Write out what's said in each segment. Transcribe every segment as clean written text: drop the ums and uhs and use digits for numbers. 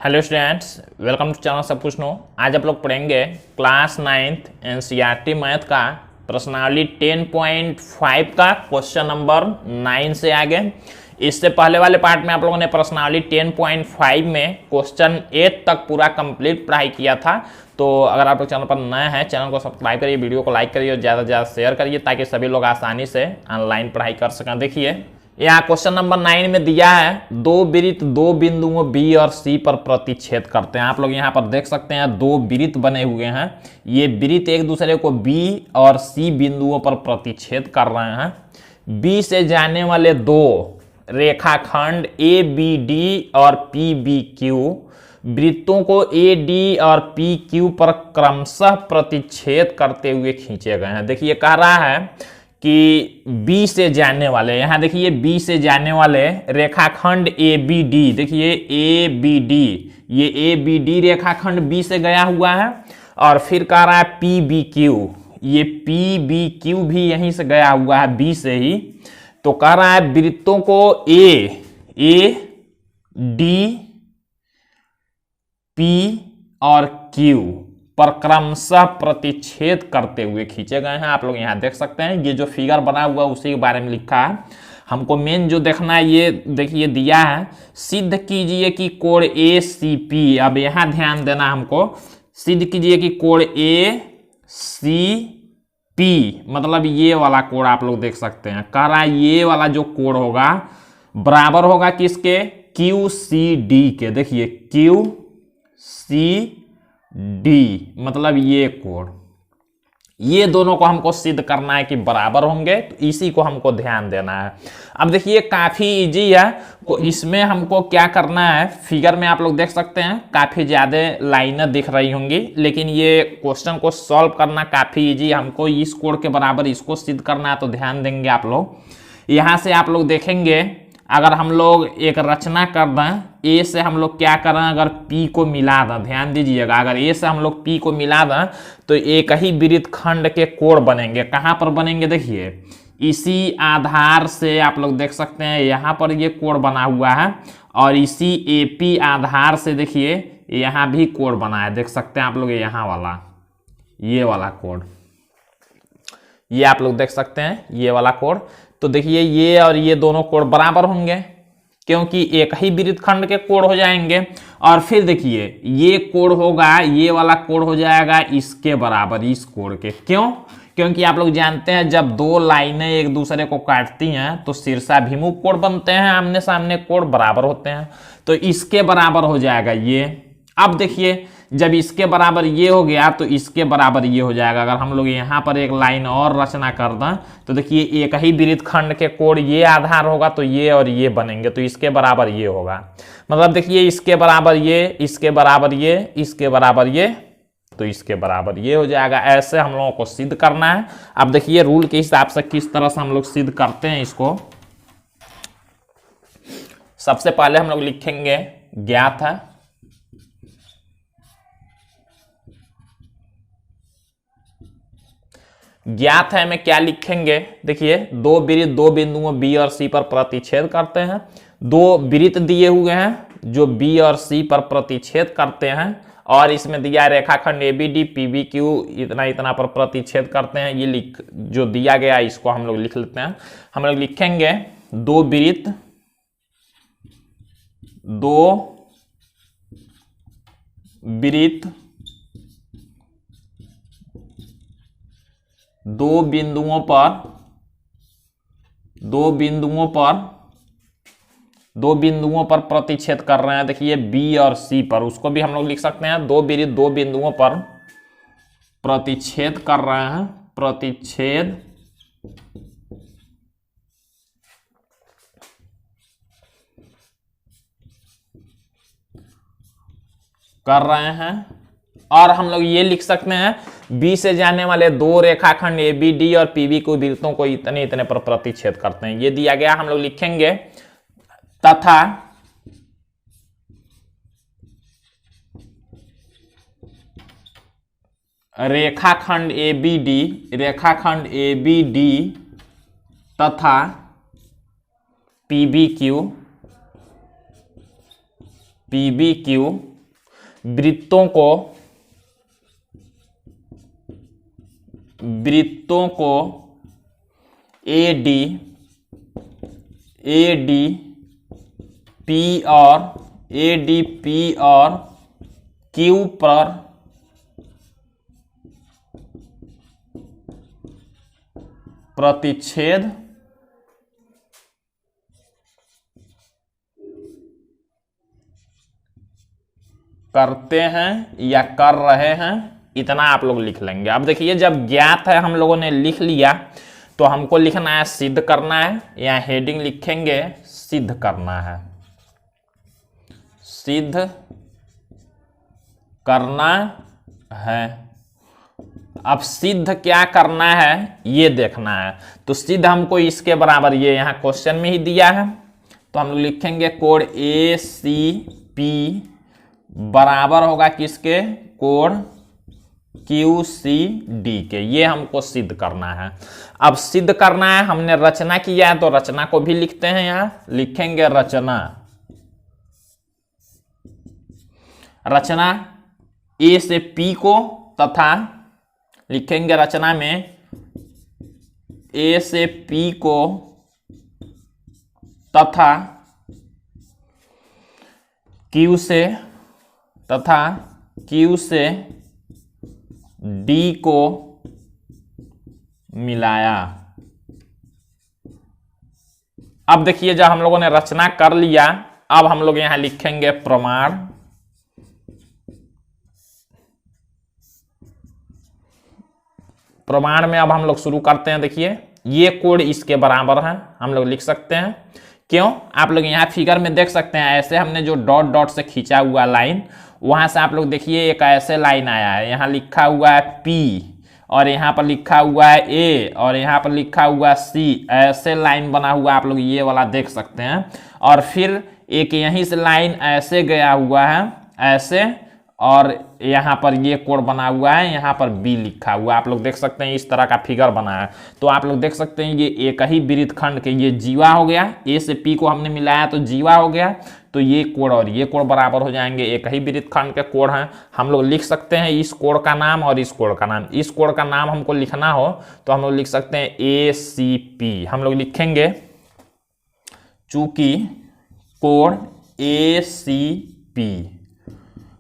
Hello students, welcome to channel सब कुछ no. आज आप लोग पढ़ेंगे क्लास 9th एनसीईआरटी मैथ का प्रश्नावली 10.5 का क्वेश्चन नंबर 9 से आगे। इससे पहले वाले पार्ट में आप लोगों ने प्रश्नावली 10.5 में क्वेश्चन 8 तक पूरा कंप्लीट पढ़ाई किया था। तो अगर आप लोग चैनल पर नए हैं, चैनल को सब्सक्राइब करिए, वीडियो को लाइक करिए और ज़्यादा से ज़्यादा शेयर करिए ताकि सभी लोग आसानी से ऑनलाइन पढ़ाई कर सकें। देखिए यहाँ क्वेश्चन नंबर 9 में दिया है दो वृत्त दो बिंदुओं बी और सी पर प्रतिच्छेद करते हैं। आप लोग यहाँ पर देख सकते हैं दो वृत्त बने हुए हैं। ये वृत्त एक दूसरे को बी और सी बिंदुओं पर प्रतिच्छेद कर रहे हैं। बी से जाने वाले दो रेखाखंड ए बी डी और पी बी क्यू वृत्तों को ए डी और पी क्यू पर क्रमशः प्रतिच्छेद करते हुए खींचे गए हैं। देखिए कह रहा है कि B से जाने वाले, यहां देखिए B से जाने वाले रेखाखंड ए बी डी, देखिए ए बी डी, ये ए बी डी रेखाखंड B से गया हुआ है। और फिर कह रहा है पी बी क्यू, ये पी बी क्यू भी यहीं से गया हुआ है B से ही। तो कह रहा है वृत्तों को ए डी पी और क्यू पर क्रमशः प्रतिच्छेद करते हुए खींचे गए हैं। आप लोग यहाँ देख सकते हैं ये जो फिगर बना हुआ उसी के बारे में लिखा है। हमको मेन जो देखना है ये देखिए दिया है, सिद्ध कीजिए कि कोण ए सी पी। अब यहाँ ध्यान देना, हमको सिद्ध कीजिए कि कोण ए सी पी मतलब ये वाला कोण आप लोग देख सकते हैं। कह रहा है ये वाला जो कोण होगा बराबर होगा किसके, क्यू सी डी के। देखिए क्यू सी डी मतलब ये कोण, ये दोनों को हमको सिद्ध करना है कि बराबर होंगे, तो इसी को हमको ध्यान देना है। अब देखिए काफी इजी है, तो इसमें हमको क्या करना है, फिगर में आप लोग देख सकते हैं काफी ज्यादा लाइनें दिख रही होंगी, लेकिन ये क्वेश्चन को सॉल्व करना काफी इजी। हमको इस कोण के बराबर इसको सिद्ध करना है, तो ध्यान देंगे आप लोग। यहां से आप लोग देखेंगे अगर हम लोग एक रचना कर दें, ए से हम लोग क्या करें, अगर P को मिला दें, ध्यान दीजिएगा, अगर ए से हम लोग P को मिला दें तो एक ही वृत्त खंड के कोण बनेंगे। कहाँ पर बनेंगे, देखिए इसी आधार से आप लोग देख सकते हैं यहाँ पर ये कोण बना हुआ है, और इसी AP आधार से देखिए यहाँ भी कोण बना है, देख सकते हैं आप लोग यहाँ वाला, ये वाला कोण, ये आप लोग देख सकते हैं ये वाला कोण। तो देखिए ये और ये दोनों कोण बराबर होंगे क्योंकि एक ही वृत्त खंड के कोण हो जाएंगे। और फिर देखिए ये कोण होगा, ये वाला कोण हो जाएगा इसके बराबर, इस कोण के। क्यों? क्योंकि आप लोग जानते हैं जब दो लाइनें एक दूसरे को काटती हैं तो शीर्षाभिमुख कोण बनते हैं, आमने सामने कोण बराबर होते हैं, तो इसके बराबर हो जाएगा ये। अब देखिए जब इसके बराबर ये हो गया तो इसके बराबर ये हो जाएगा। अगर हम लोग यहाँ पर एक लाइन और रचना कर दें तो देखिए एक ही वृत्त खंड के कोण ये आधार होगा तो ये और ये बनेंगे, तो इसके बराबर ये होगा। मतलब देखिए इसके बराबर ये, इसके बराबर ये, इसके बराबर ये, तो इसके बराबर ये हो जाएगा। ऐसे हम लोगों को सिद्ध करना है। अब देखिए रूल के हिसाब से किस तरह से हम लोग सिद्ध करते हैं इसको। सबसे पहले हम लोग लिखेंगे ज्ञात है, ज्ञात है में क्या लिखेंगे, देखिए दो वृत्त दो बिंदुओं B और C पर प्रतिच्छेद करते हैं। दो वृत्त दिए हुए हैं जो B और C पर प्रतिच्छेद करते हैं, और इसमें दिया रेखाखंड ABD PBQ इतना इतना पर प्रतिच्छेद करते हैं। ये जो दिया गया इसको हम लोग लिख लेते हैं। हम लोग लिखेंगे दो वृत्त दो बिंदुओं पर प्रतिच्छेद कर रहे हैं। देखिए B और C पर, उसको भी हम लोग लिख सकते हैं दो वृत्त दो बिंदुओं पर प्रतिच्छेद कर रहे हैं, प्रतिच्छेद कर रहे हैं। और हम लोग ये लिख सकते हैं B से जाने वाले दो रेखाखंड ABD और PBQ वृत्तों को इतने इतने पर प्रतिच्छेद करते हैं। ये दिया गया, हम लोग लिखेंगे तथा रेखाखंड ABD तथा PBQ वृत्तों को AD P और Q पर प्रतिच्छेद करते हैं या कर रहे हैं, इतना आप लोग लिख लेंगे। अब देखिए जब ज्ञात है हम लोगों ने लिख लिया तो हमको लिखना है सिद्ध करना है, या हेडिंग लिखेंगे सिद्ध करना है, सिद्ध करना है। अब सिद्ध क्या करना है ये देखना है, तो सिद्ध हमको इसके बराबर, ये यहां क्वेश्चन में ही दिया है, तो हम लोग लिखेंगे कोण ACP बराबर होगा किसके, कोण QCD के। ये हमको सिद्ध करना है। अब सिद्ध करना है, हमने रचना किया है तो रचना को भी लिखते हैं, यहां लिखेंगे रचना। रचना A से P को तथा लिखेंगे रचना में A से P को तथा Q से D को मिलाया। अब देखिए जब हम लोगों ने रचना कर लिया, अब हम लोग यहां लिखेंगे प्रमाण। प्रमाण में अब हम लोग शुरू करते हैं। देखिए ये कोण इसके बराबर है, हम लोग लिख सकते हैं। क्यों, आप लोग यहाँ फिगर में देख सकते हैं, ऐसे हमने जो डॉट डॉट से खींचा हुआ लाइन, वहां से आप लोग देखिए एक ऐसे लाइन आया है, यहाँ लिखा हुआ है P और यहाँ पर लिखा हुआ है A और यहाँ पर लिखा हुआ है C, ऐसे लाइन बना हुआ आप लोग ये वाला देख सकते हैं। और फिर एक यहीं से लाइन ऐसे गया हुआ है ऐसे, और यहाँ पर ये कोण बना हुआ है, यहाँ पर B लिखा हुआ है, आप लोग देख सकते हैं इस तरह का फिगर बना है। तो आप लोग देख सकते हैं ये एक ही वृत्त खंड के, ये जीवा हो गया, A से P को हमने मिलाया तो जीवा हो गया, तो ये कोण और ये कोण बराबर हो जाएंगे, एक ही वृत्त खंड के कोण हैं। हम लोग लिख सकते हैं इस कोण का नाम और इस कोण का नाम। इस कोण का नाम हमको लिखना हो तो हम लोग लिख सकते हैं ACP, हम लोग लिखेंगे चूंकि कोण ACP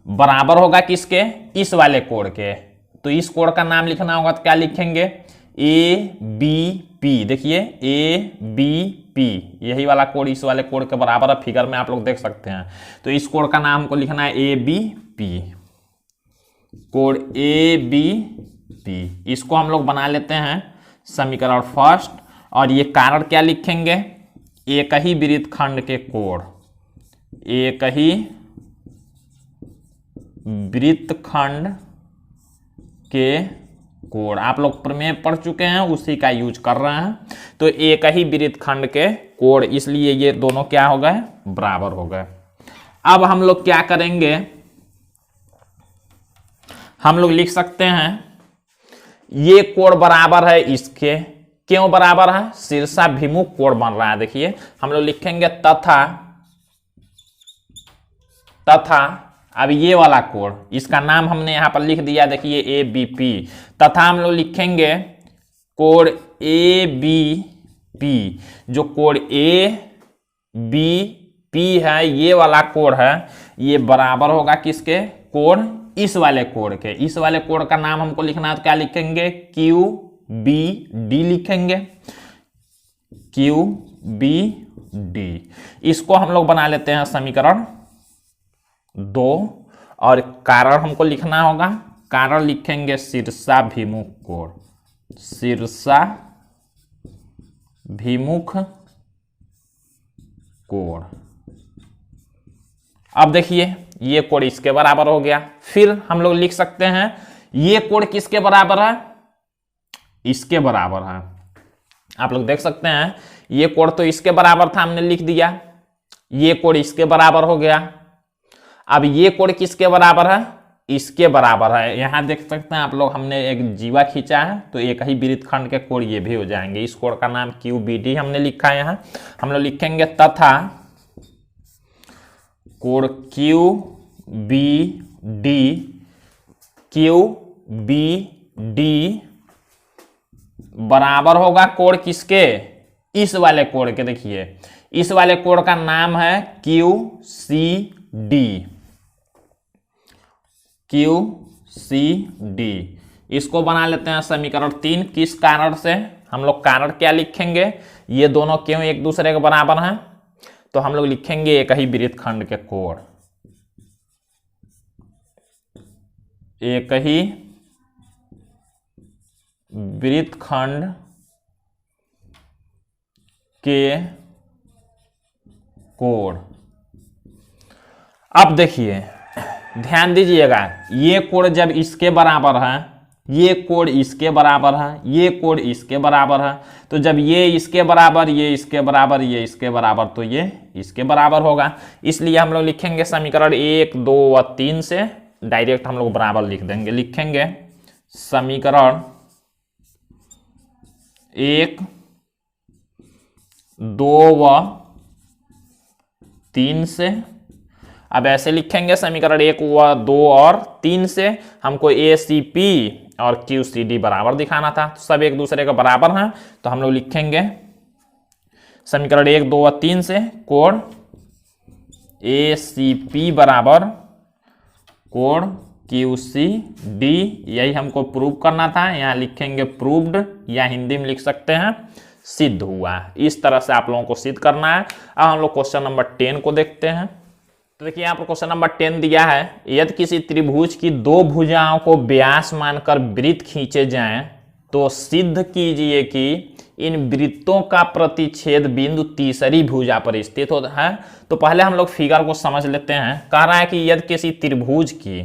बराबर होगा किसके, इस वाले कोण के, तो इस कोण का नाम लिखना होगा तो क्या लिखेंगे ABP। देखिए ABP, यही वाला कोण इस वाले कोण के बराबर है, फिगर में आप लोग देख सकते हैं। तो इस कोण का नाम हमको लिखना है ABP, कोण ABP। इसको हम लोग बना लेते हैं समीकरण फर्स्ट, और ये कारण क्या लिखेंगे, एक ही वृत्त खंड के कोण, एक ही वृत्तखंड के कोण। आप लोग प्रमेय पढ़ चुके हैं, उसी का यूज कर रहे हैं। तो एक ही वृत्तखंड के कोण, इसलिए ये दोनों क्या हो गए, बराबर हो गए। अब हम लोग क्या करेंगे, हम लोग लिख सकते हैं ये कोण बराबर है इसके। क्यों बराबर है, शीर्षाभिमुख कोण बन रहा है। देखिए हम लोग लिखेंगे तथा अब ये वाला कोण, इसका नाम हमने यहां पर लिख दिया, देखिए ABP, तथा हम लोग लिखेंगे कोण ABP, जो कोण ABP है, ये वाला कोण है, ये बराबर होगा किसके, कोण इस वाले कोण के। इस वाले कोण का नाम हमको लिखना है तो क्या लिखेंगे QBD लिखेंगे, QBD। इसको हम लोग बना लेते हैं समीकरण 2, और कारण हमको लिखना होगा, कारण लिखेंगे शीर्षाभिमुख कोण, शीर्षाभिमुख कोण। अब देखिए ये कोण इसके बराबर हो गया। फिर हम लोग लिख सकते हैं ये कोण किसके बराबर है, इसके बराबर है। आप लोग देख सकते हैं ये कोण तो इसके बराबर था, हमने लिख दिया, ये कोण इसके बराबर हो गया। अब ये कोण किसके बराबर है, इसके बराबर है। यहां देख सकते हैं आप लोग, हमने एक जीवा खींचा है तो एक ही वृत्तखंड के कोण ये भी हो जाएंगे। इस कोण का नाम QBD हमने लिखा है। यहां हम लोग लिखेंगे तथा कोण B D, Q B D बराबर होगा कोण किसके, इस वाले कोण के। देखिए इस वाले कोण का नाम है Q C D, Q C D. इसको बना लेते हैं समीकरण 3। किस कारण से, हम लोग कारण क्या लिखेंगे, ये दोनों क्यों एक दूसरे के बराबर हैं, तो हम लोग लिखेंगे एक ही वृत्तखंड के कोण, एक ही वृत्तखंड के कोण। अब देखिए ध्यान दीजिएगा, ये कोण जब इसके बराबर है, ये कोण इसके बराबर है, ये कोण इसके बराबर है, तो जब ये इसके बराबर, ये इसके बराबर, ये इसके बराबर, तो ये इसके बराबर होगा। इसलिए हम लोग लिखेंगे समीकरण 1, 2 और 3 से डायरेक्ट हम लोग बराबर लिख देंगे। लिखेंगे समीकरण 1, 2 व 3 से। अब ऐसे लिखेंगे समीकरण 1 व 2 और 3 से हमको ए सी पी और क्यू सी डी बराबर दिखाना था, तो सब एक दूसरे के बराबर हैं, तो हम लोग लिखेंगे समीकरण 1, 2 और 3 से कोण ए सी पी बराबर कोण क्यू सी डी, यही हमको प्रूव करना था। यहाँ लिखेंगे प्रूव्ड, या हिंदी में लिख सकते हैं सिद्ध हुआ। इस तरह से आप लोगों को सिद्ध करना है। अब हम लोग क्वेश्चन नंबर 10 को देखते हैं। तो देखिए यहाँ पर क्वेश्चन नंबर 10 दिया है, यदि किसी त्रिभुज की दो भुजाओं को व्यास मानकर वृत्त खींचे जाएं तो सिद्ध कीजिए कि इन वृत्तों का प्रतिच्छेद बिंदु तीसरी भुजा पर स्थित होता है। तो पहले हम लोग फिगर को समझ लेते हैं। कह रहा है कि यदि किसी त्रिभुज की,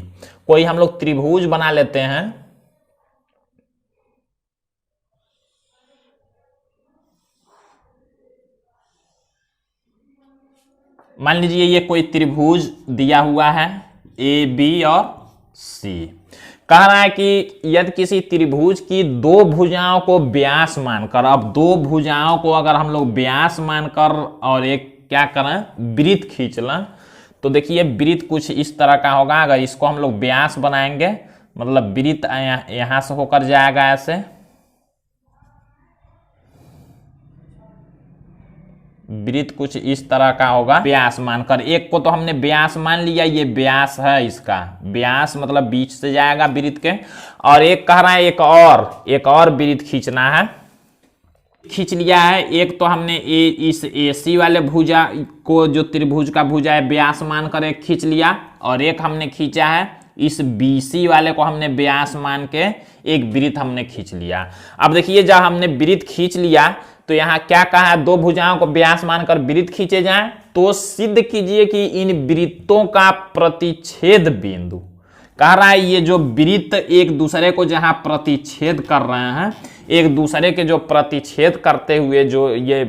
कोई हम लोग त्रिभुज बना लेते हैं, मान लीजिए ये कोई त्रिभुज दिया हुआ है ए बी और सी। कह रहा है कि यदि किसी त्रिभुज की दो भुजाओं को व्यास मानकर, अब दो भुजाओं को अगर हम लोग व्यास मानकर और एक क्या करें वृत्त खींच लें, तो देखिए वृत्त कुछ इस तरह का होगा। अगर इसको हम लोग व्यास बनाएंगे, मतलब वृत्त यहां से होकर जाएगा ऐसे, वृत्त कुछ इस तरह का होगा व्यास मानकर। एक को तो हमने व्यास मान लिया, ये व्यास है, इसका व्यास मतलब बीच से जाएगा वृत्त के। और एक कह रहा है एक और वृत्त खींचना है, खींच लिया है। एक तो हमने इस AC वाले भुजा को, जो त्रिभुज का भुजा है, व्यास मानकर एक खींच लिया, और एक हमने खींचा है इस BC वाले को हमने व्यास मान के एक वृत्त हमने खींच लिया। अब देखिए जब हमने वृत्त खींच लिया तो यहाँ क्या कहा है, दो भुजाओं को व्यास मानकर वृत्त खींचे जाएं तो सिद्ध कीजिए कि इन वृत्तों का प्रतिच्छेद बिंदु। कह रहा है ये जो वृत्त एक दूसरे को जहां प्रतिच्छेद कर रहे हैं, एक दूसरे के जो प्रतिच्छेद करते हुए जो ये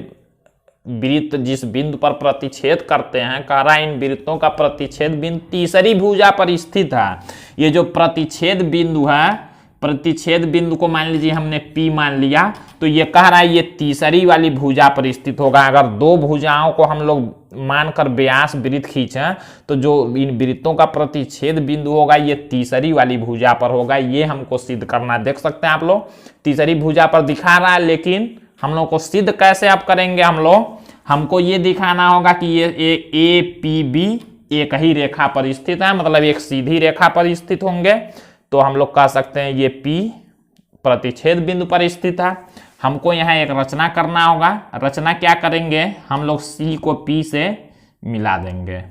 वृत्त जिस बिंदु पर प्रतिच्छेद करते हैं, कह रहा है इन वृत्तों का प्रतिच्छेद बिंदु तीसरी भुजा पर स्थित है। ये जो प्रतिच्छेद बिंदु है, प्रतिच्छेद बिंदु को मान लीजिए हमने P मान लिया, तो ये कह रहा है ये तीसरी वाली भुजा पर स्थित होगा। अगर दो भुजाओं को हम लोग मानकर व्यास वृत्त खींचे तो जो इन वृत्तों का प्रतिच्छेद बिंदु होगा ये तीसरी वाली भुजा पर होगा। ये हमको सिद्ध करना, देख सकते हैं आप लोग तीसरी भुजा पर दिखा रहा है, लेकिन हम लोग को सिद्ध कैसे आप करेंगे, हमको ये दिखाना होगा कि ये APB एक ही रेखा पर स्थित है, मतलब एक सीधी रेखा पर स्थित होंगे। तो हम लोग कह सकते हैं ये P प्रतिच्छेद बिंदु पर स्थित है। हमको यहाँ एक रचना करना होगा। रचना क्या करेंगे, हम लोग C को P से मिला देंगे,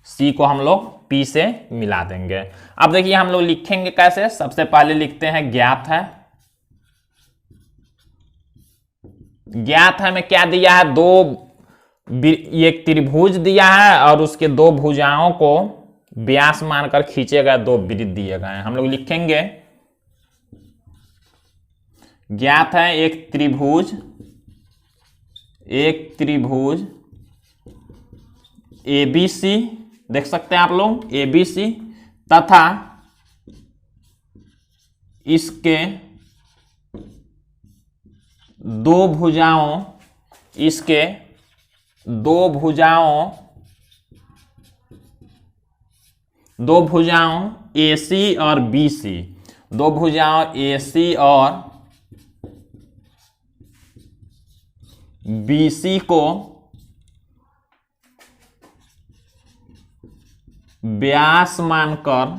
C को हम लोग P से मिला देंगे। अब देखिए हम लोग लिखेंगे कैसे, सबसे पहले लिखते हैं ज्ञात है। ज्ञात है में क्या दिया है, दो एक त्रिभुज दिया है और उसके दो भुजाओं को व्यास मानकर खींचे गए दो वृत्त दिए गए हैं। हम लोग लिखेंगे ज्ञात है एक त्रिभुज ABC, देख सकते हैं आप लोग ABC, तथा इसके दो भुजाओं, इसके दो भुजाओं AC और BC, दो भुजाओं AC और BC को व्यास मानकर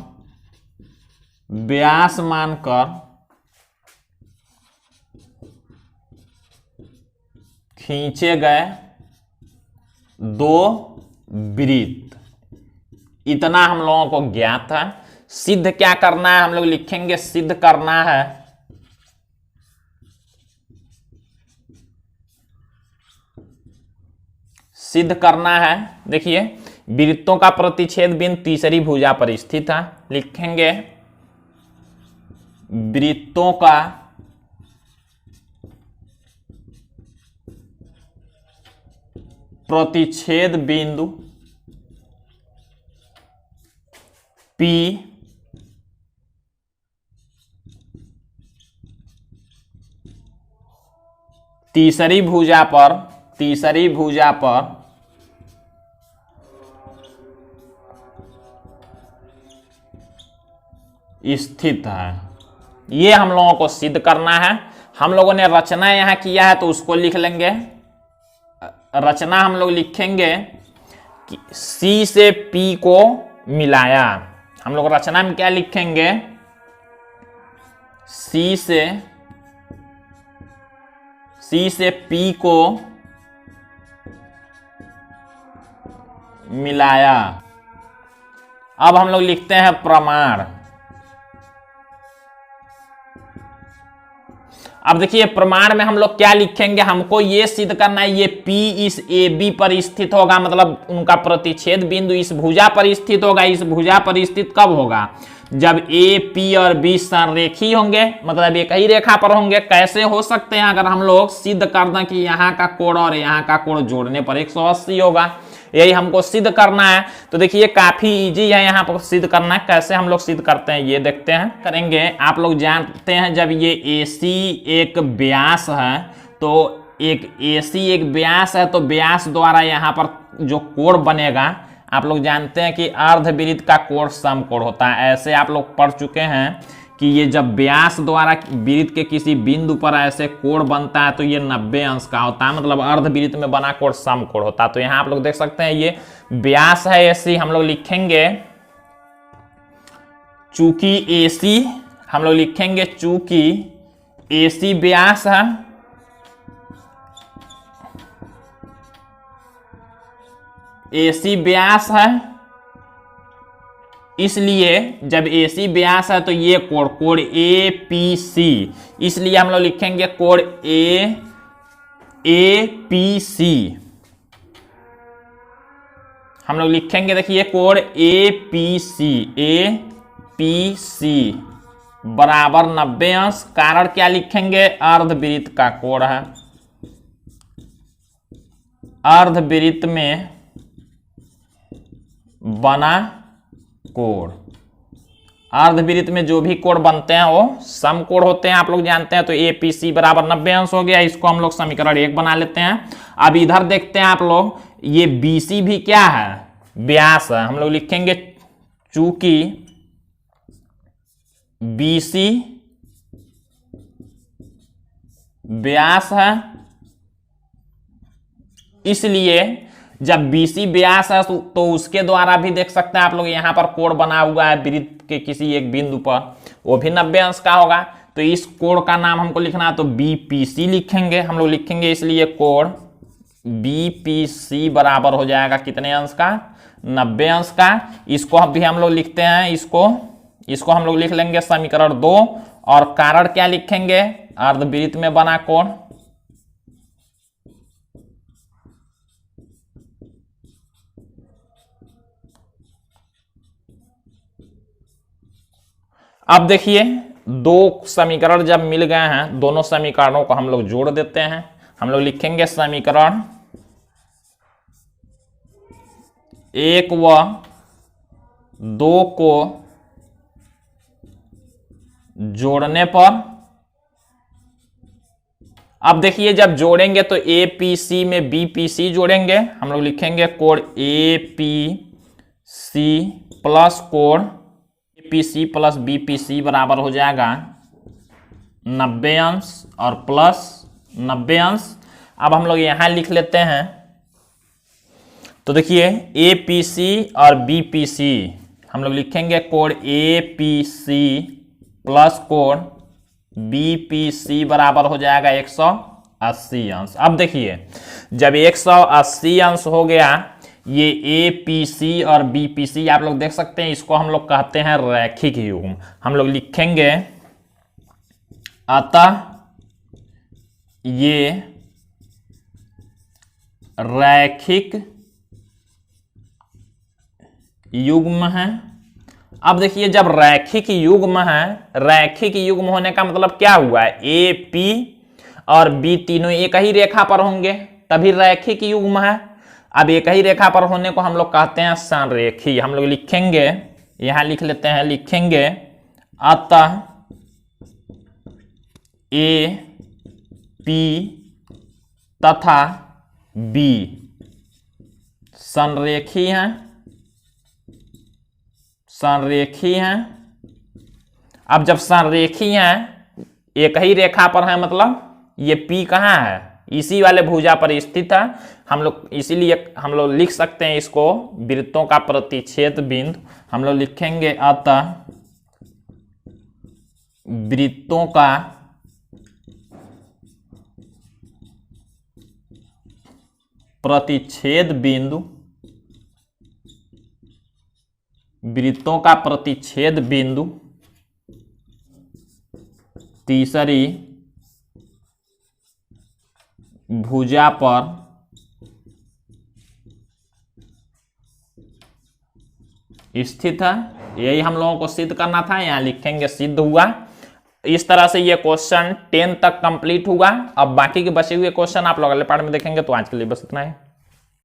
खींचे गए दो वृत्त, इतना हम लोगों को ज्ञात है। सिद्ध क्या करना है, हम लोग लिखेंगे सिद्ध करना है देखिए वृत्तों का प्रतिच्छेद बिंदु तीसरी भुजा पर स्थित है। लिखेंगे वृत्तों का प्रतिच्छेद बिंदु P तीसरी भुजा पर स्थित है। ये हम लोगों को सिद्ध करना है। हम लोगों ने रचना यहां किया है तो उसको लिख लेंगे। रचना हम लोग लिखेंगे कि C से P को मिलाया। हम लोग रचना में क्या लिखेंगे, C से P को मिलाया। अब हम लोग लिखते हैं प्रमाण। अब देखिए प्रमाण में हम लोग क्या लिखेंगे, हमको ये सिद्ध करना है ये P इस AB पर स्थित होगा, मतलब उनका प्रतिच्छेद बिंदु इस भुजा पर स्थित होगा। इस भुजा पर स्थित कब होगा, जब A, P और B संरेखी होंगे, मतलब एक ही रेखा पर होंगे। कैसे हो सकते हैं, अगर हम लोग सिद्ध कर दें कि यहाँ का कोण और यहाँ का कोण जोड़ने पर 180 होगा, यही हमको सिद्ध करना है। तो देखिए काफी इजी है यहाँ पर सिद्ध करना। कैसे हम लोग सिद्ध करते हैं ये देखते हैं, करेंगे। आप लोग जानते हैं जब ये AC एक व्यास है तो एक AC एक व्यास है तो व्यास द्वारा यहाँ पर जो कोण बनेगा, आप लोग जानते हैं कि अर्धवृत्त का कोण समकोण होता है। ऐसे आप लोग पढ़ चुके हैं कि ये जब व्यास द्वारा वृत्त के किसी बिंदु पर ऐसे कोण बनता है तो ये 90 अंश का होता है, मतलब अर्धवृत्त में बना कोण समकोण होता है। तो यहाँ आप लोग देख सकते हैं ये व्यास है AC। हम लोग लिखेंगे चूंकि AC, हम लोग लिखेंगे चूंकि AC व्यास है, AC व्यास है, इसलिए जब AC व्यास है तो ये कोण APC, इसलिए हम लोग लिखेंगे कोण APC। हम लोग लिखेंगे देखिए कोण APC बराबर 90 अंश। कारण क्या लिखेंगे, अर्धवृत्त का कोण है। अर्धवृत्त में बना कोण, अर्धवृत्त में जो भी कोण बनते हैं वो समकोण होते हैं, आप लोग जानते हैं। तो APC बराबर 90 अंश हो गया। इसको हम लोग समीकरण 1 बना लेते हैं। अब इधर देखते हैं आप लोग, ये BC भी क्या है, व्यास है। हम लोग लिखेंगे चूंकि BC व्यास है, इसलिए जब BC व्यास है तो उसके द्वारा भी देख सकते हैं आप लोग, यहाँ पर कोण बना हुआ है वृत्त के किसी एक बिंदु पर, वो भी 90 अंश का होगा। तो इस कोण का नाम हमको लिखना है तो BPC लिखेंगे। हम लोग लिखेंगे इसलिए कोण BPC बराबर हो जाएगा कितने अंश का, 90 अंश का। इसको भी हम लोग लिखते हैं, इसको हम लोग लिख लेंगे समीकरण 2। और कारण क्या लिखेंगे, अर्धवृत्त में बना कोण। अब देखिए दो समीकरण जब मिल गए हैं, दोनों समीकरणों को हम लोग जोड़ देते हैं। हम लोग लिखेंगे समीकरण 1 व 2 को जोड़ने पर अब देखिए जब जोड़ेंगे तो ए पी सी में बी पी सी जोड़ेंगे, हम लोग लिखेंगे कोण ए पी सी प्लस कोण A P C plus B P C बराबर हो जाएगा 90 अंश और प्लस 90 अंश। अब हम लोग यहां लिख लेते हैं, तो देखिए ए पी सी और बी पी सी हम लोग लिखेंगे कोण ए पी सी प्लस कोण बी पी सी बराबर हो जाएगा 180 अंश। अब देखिए जब 180 अंश हो गया, ये ए पी सी और बी पी सी आप लोग देख सकते हैं, इसको हम लोग कहते हैं रैखिक युग्म। हम लोग लिखेंगे अतः ये रैखिक युग्म है। अब देखिए जब रैखिक युग्म है, रैखिक युग्म होने का मतलब क्या हुआ है, ए पी और बी तीनों एक ही रेखा पर होंगे तभी रैखिक युग्म है। अब एक ही रेखा पर होने को हम लोग कहते हैं संरेखी। हम लोग लिखेंगे, यहां लिख लेते हैं, लिखेंगे अतः ए पी तथा बी संरेखी हैं, संरेखी हैं। अब जब संरेखी हैं, एक ही रेखा पर है, मतलब ये P कहाँ है, इसी वाले भुजा पर स्थित है। हम लोग इसीलिए हम लोग लिख सकते हैं इसको वृत्तों का प्रतिच्छेद बिंदु। हम लोग लिखेंगे अतः वृत्तों का प्रतिच्छेद बिंदु, वृत्तों का प्रतिच्छेद बिंदु तीसरी भुजा पर स्थित है। यही हम लोगों को सिद्ध करना था, यहां लिखेंगे सिद्ध हुआ। इस तरह से ये क्वेश्चन 10 तक कंप्लीट हुआ। अब बाकी के बचे हुए क्वेश्चन आप लोग अगले पार्ट में देखेंगे। तो आज के लिए बस इतना है।